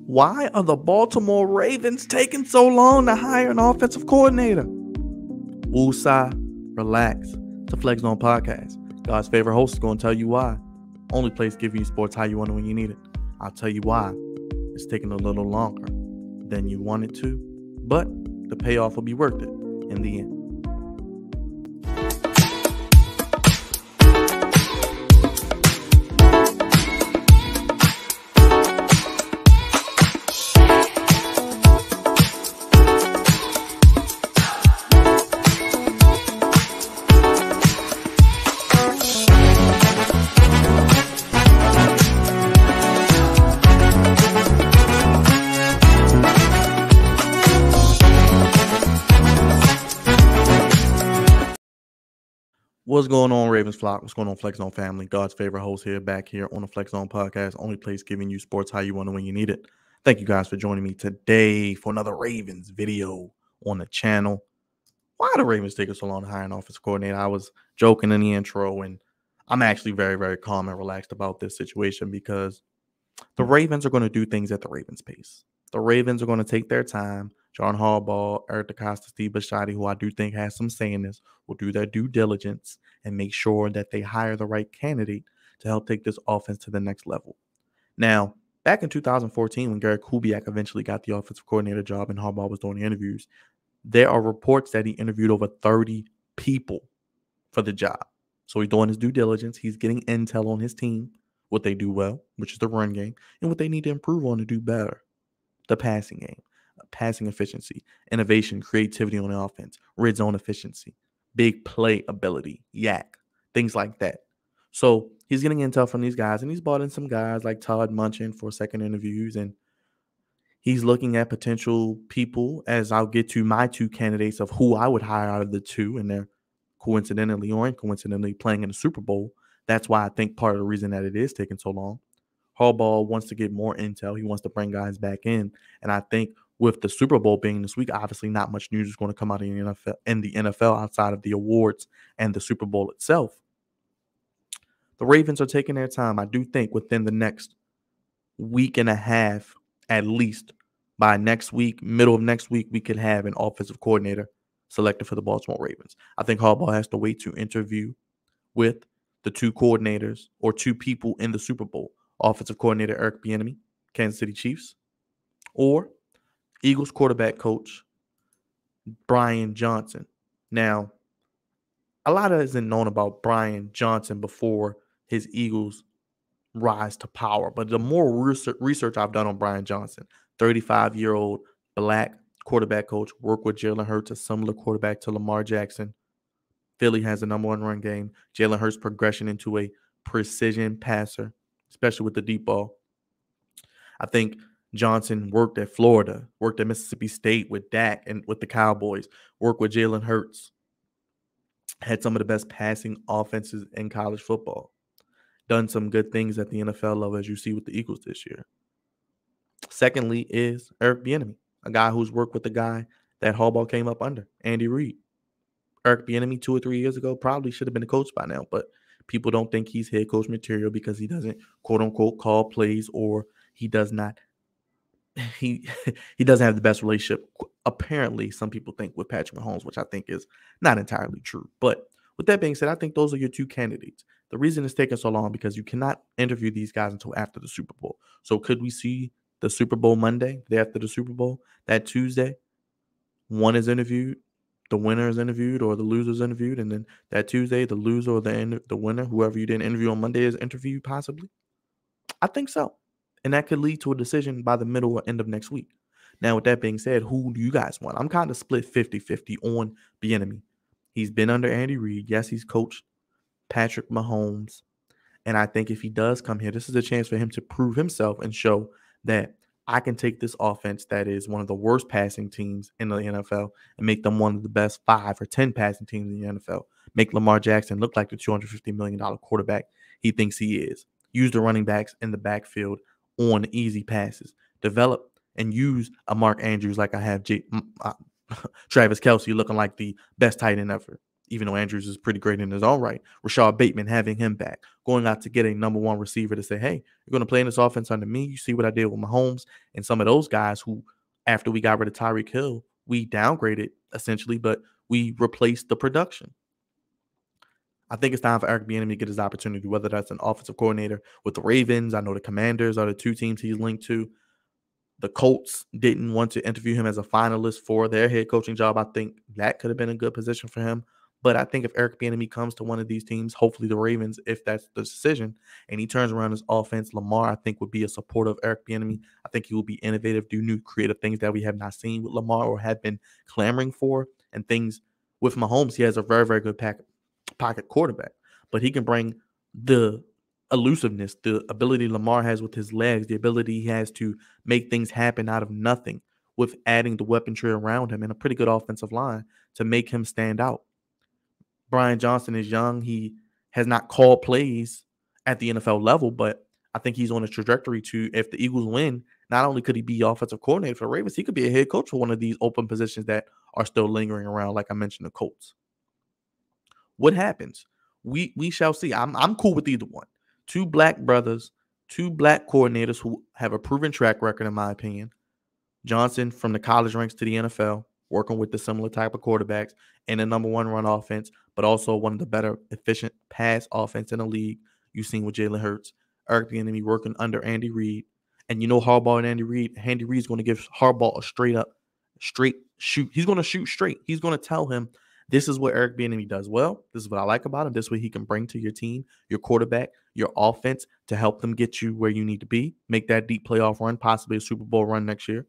Why are the Baltimore Ravens taking so long to hire an offensive coordinator? Woosah, relax. It's a Flex Zone podcast. God's favorite host is going to tell you why. Only place giving you sports how you want it when you need it. I'll tell you why. It's taking a little longer than you want it to, but the payoff will be worth it in the end. What's going on, Ravens flock? What's going on, Flex Zone family? God's favorite host here, back here on the Flex Zone podcast, only place giving you sports how you want it when you need it. Thank you guys for joining me today for another Ravens video on the channel. Why the Ravens taking so long to hire an offensive coordinator? I was joking in the intro, and I'm actually very, very calm and relaxed about this situation because the Ravens are going to do things at the Ravens' pace. The Ravens are going to take their time. John Harbaugh, Eric DeCosta, Steve Bisciotti, who I do think has some say in this, will do their due diligence and make sure that they hire the right candidate to help take this offense to the next level. Now, back in 2014, when Gary Kubiak eventually got the offensive coordinator job and Harbaugh was doing the interviews, there are reports that he interviewed over 30 people for the job. So he's doing his due diligence. He's getting intel on his team, what they do well, which is the run game, and what they need to improve on to do better. The passing game, passing efficiency, innovation, creativity on the offense, red zone efficiency, big play ability, yak, things like that. So he's getting intel from these guys, and he's brought in some guys like Todd Munchin for second interviews, and he's looking at potential people, as I'll get to my two candidates of who I would hire out of the two, and they're coincidentally or incoincidentally playing in the Super Bowl. That's why I think part of the reason that it is taking so long. Harbaugh wants to get more intel. He wants to bring guys back in. And I think with the Super Bowl being this week, obviously not much news is going to come out of the NFL outside of the awards and the Super Bowl itself. The Ravens are taking their time. I do think within the next week and a half, at least by next week, middle of next week, we could have an offensive coordinator selected for the Baltimore Ravens. I think Harbaugh has to wait to interview with the two coordinators or two people in the Super Bowl. Offensive coordinator Eric Bieniemy, Kansas City Chiefs, or Eagles quarterback coach Brian Johnson. Now, a lot of isn't known about Brian Johnson before his Eagles rise to power, but the more research I've done on Brian Johnson, 35-year-old black quarterback coach, worked with Jalen Hurts, a similar quarterback to Lamar Jackson. Philly has the number one run game. Jalen Hurts' progression into a precision passer, especially with the deep ball. I think Johnson worked at Florida, worked at Mississippi State with Dak and with the Cowboys, worked with Jalen Hurts, had some of the best passing offenses in college football, done some good things at the NFL level, as you see with the Eagles this year. Secondly is Eric Bieniemy, a guy who's worked with the guy that Harbaugh came up under, Andy Reid. Eric Bieniemy 2 or 3 years ago probably should have been a coach by now, but people don't think he's head coach material because he doesn't, quote unquote, call plays, or he does not. He doesn't have the best relationship, apparently, some people think, with Patrick Mahomes, which I think is not entirely true. But with that being said, I think those are your two candidates. The reason it's taking so long because you cannot interview these guys until after the Super Bowl. So could we see the Super Bowl Monday, the day after the Super Bowl, that Tuesday, one is interviewed, the winner is interviewed, or the loser is interviewed, and then that Tuesday, the loser or the winner, whoever you didn't interview on Monday, is interviewed possibly? I think so. And that could lead to a decision by the middle or end of next week. Now, with that being said, who do you guys want? I'm kind of split 50-50 on Bieniemy. He's been under Andy Reid. Yes, he's coached Patrick Mahomes. And I think if he does come here, this is a chance for him to prove himself and show that I can take this offense that is one of the worst passing teams in the NFL and make them one of the best 5 or 10 passing teams in the NFL. Make Lamar Jackson look like the $250 million quarterback he thinks he is. Use the running backs in the backfield on easy passes. Develop and use a Mark Andrews like I have Travis Kelce looking like the best tight end ever. even though Andrews is pretty great in his own right. Rashad Bateman, having him back, going out to get a number one receiver to say, hey, you're going to play in this offense under me. You see what I did with Mahomes and some of those guys who, after we got rid of Tyreek Hill, we downgraded essentially, but we replaced the production. I think it's time for Eric Bieniemy to get his opportunity, whether that's an offensive coordinator with the Ravens. I know the Commanders are the two teams he's linked to. The Colts didn't want to interview him as a finalist for their head coaching job. I think that could have been a good position for him. But I think if Eric Bieniemy comes to one of these teams, hopefully the Ravens, if that's the decision, and he turns around his offense, Lamar, I think, would be a supporter of Eric Bieniemy. I think he will be innovative, do new creative things that we have not seen with Lamar or have been clamoring for. And things with Mahomes, he has a very, very good pocket quarterback. But he can bring the elusiveness, the ability Lamar has with his legs, the ability he has to make things happen out of nothing with adding the weaponry around him and a pretty good offensive line to make him stand out. Brian Johnson is young. He has not called plays at the NFL level, but I think he's on a trajectory to, if the Eagles win, not only could he be offensive coordinator for the Ravens, he could be a head coach for one of these open positions that are still lingering around, like I mentioned, the Colts. What happens? We shall see. I'm cool with either one. Two black brothers, two black coordinators who have a proven track record, in my opinion. Johnson from the college ranks to the NFL, working with the similar type of quarterbacks and a number one run offense, but also one of the better efficient pass offense in the league. You've seen with Jalen Hurts. Eric Bieniemy working under Andy Reid. And you know Harbaugh and Andy Reid. Andy Reid's going to give Harbaugh a straight shoot. He's going to shoot straight. He's going to tell him, this is what Eric Bieniemy does well. This is what I like about him. This is what he can bring to your team, your quarterback, your offense to help them get you where you need to be, make that deep playoff run, possibly a Super Bowl run next year.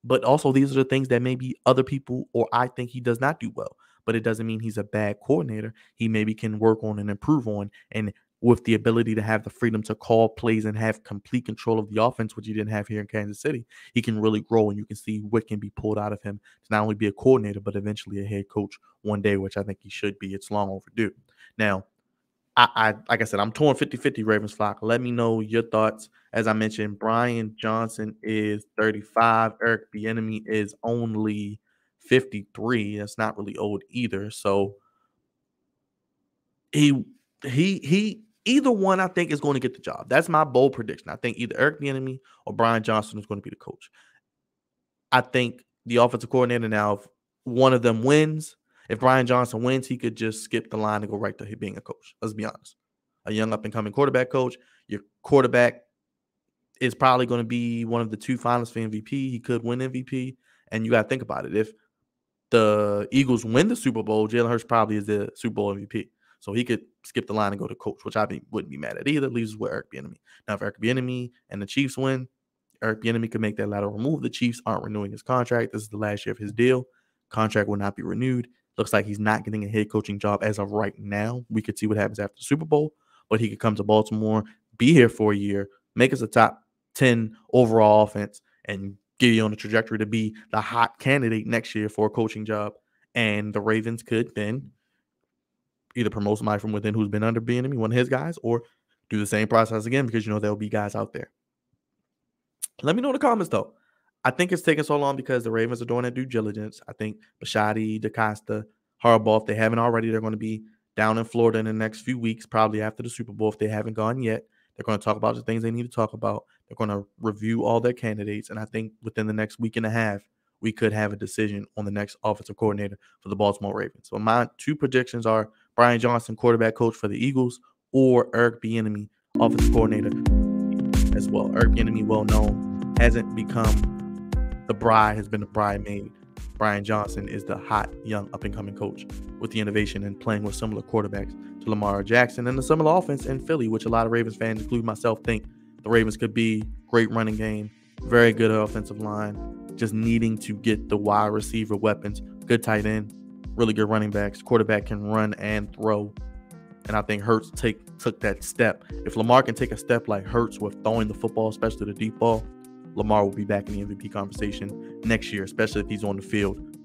But also, these are the things that maybe other people or I think he does not do well. But it doesn't mean he's a bad coordinator. He maybe can work on and improve on. And with the ability to have the freedom to call plays and have complete control of the offense, which he didn't have here in Kansas City, he can really grow and you can see what can be pulled out of him to not only be a coordinator, but eventually a head coach one day, which I think he should be. It's long overdue. Now, I like I said, I'm torn 50-50 Ravens flock. Let me know your thoughts. As I mentioned, Brian Johnson is 35. Eric Bieniemy is only 53. That's not really old either. So he either one I think is going to get the job. That's my bold prediction. I think either Eric Bieniemy or Brian Johnson is going to be the coach. I think the offensive coordinator now, if one of them wins, if Brian Johnson wins, he could just skip the line and go right to being a coach. Let's be honest. A young up-and-coming quarterback coach. Your quarterback is probably going to be one of the two finalists for MVP. He could win MVP. And you got to think about it. If the Eagles win the Super Bowl, Jalen Hurts probably is the Super Bowl MVP. So he could skip the line and go to coach, which wouldn't be mad at either. Leaves with Eric Bieniemy. Now, if Eric Bieniemy and the Chiefs win, Eric Bieniemy could make that lateral move. The Chiefs aren't renewing his contract. This is the last year of his deal. Contract will not be renewed. Looks like he's not getting a head coaching job as of right now. We could see what happens after the Super Bowl, but he could come to Baltimore, be here for a year, make us a top 10 overall offense, and get you on the trajectory to be the hot candidate next year for a coaching job. And the Ravens could then either promote somebody from within who's been under Bieniemy, one of his guys, or do the same process again because you know there'll be guys out there. Let me know in the comments, though. I think it's taking so long because the Ravens are doing their due diligence. I think Bisciotti, DeCosta, Harbaugh, if they haven't already, they're going to be down in Florida in the next few weeks, probably after the Super Bowl if they haven't gone yet. They're going to talk about the things they need to talk about. They're going to review all their candidates. And I think within the next week and a half, we could have a decision on the next offensive coordinator for the Baltimore Ravens. So my two predictions are Brian Johnson, quarterback coach for the Eagles, or Eric Bieniemy, offensive coordinator as well. Eric Bieniemy, well known, hasn't become the bride, has been the bridesmaid. Brian Johnson is the hot, young, up-and-coming coach with the innovation and playing with similar quarterbacks to Lamar Jackson and a similar offense in Philly, which a lot of Ravens fans, including myself, think the Ravens could be great running game, very good offensive line, just needing to get the wide receiver weapons, good tight end, really good running backs. Quarterback can run and throw. And I think Hurts took that step. If Lamar can take a step like Hurts with throwing the football, especially the deep ball, Lamar will be back in the MVP conversation next year, especially if he's on the field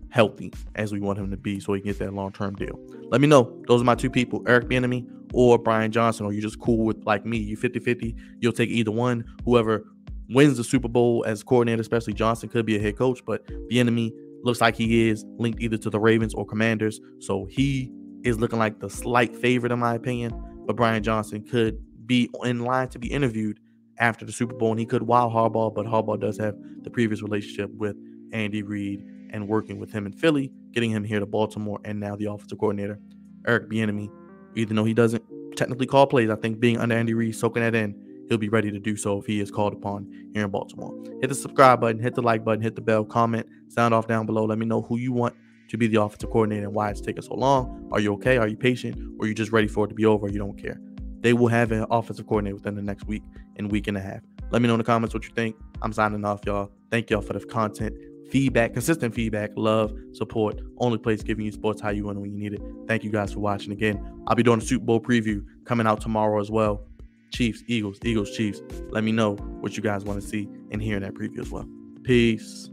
healthy as we want him to be so he can get that long-term deal. Let me know. Those are my two people, Eric Bieniemy or Brian Johnson. Or you just cool with, like me, you 50-50. You'll take either one. Whoever wins the Super Bowl as coordinator, especially Johnson, could be a head coach, but Bieniemy Looks like he is linked either to the Ravens or Commanders. So he is looking like the slight favorite, in my opinion. But Brian Johnson could be in line to be interviewed after the Super Bowl, and he could wow Harbaugh, but Harbaugh does have the previous relationship with Andy Reid and working with him in Philly, getting him here to Baltimore, and now the offensive coordinator, Eric Bieniemy. Even though he doesn't technically call plays, I think being under Andy Reid, soaking that in, he'll be ready to do so if he is called upon here in Baltimore. Hit the subscribe button, hit the like button, hit the bell, comment, sound off down below. Let me know who you want to be the offensive coordinator and why it's taking so long. Are you okay? Are you patient? Or are you just ready for it to be over? You don't care. They will have an offensive coordinator within the next week and week and a half. Let me know in the comments what you think. I'm signing off, y'all. Thank y'all for the content, feedback, consistent feedback, love, support. Only place giving you sports how you want when you need it. Thank you guys for watching again. I'll be doing a Super Bowl preview coming out tomorrow as well. Chiefs, Eagles, Chiefs. Let me know what you guys want to see and hear in that preview as well. Peace.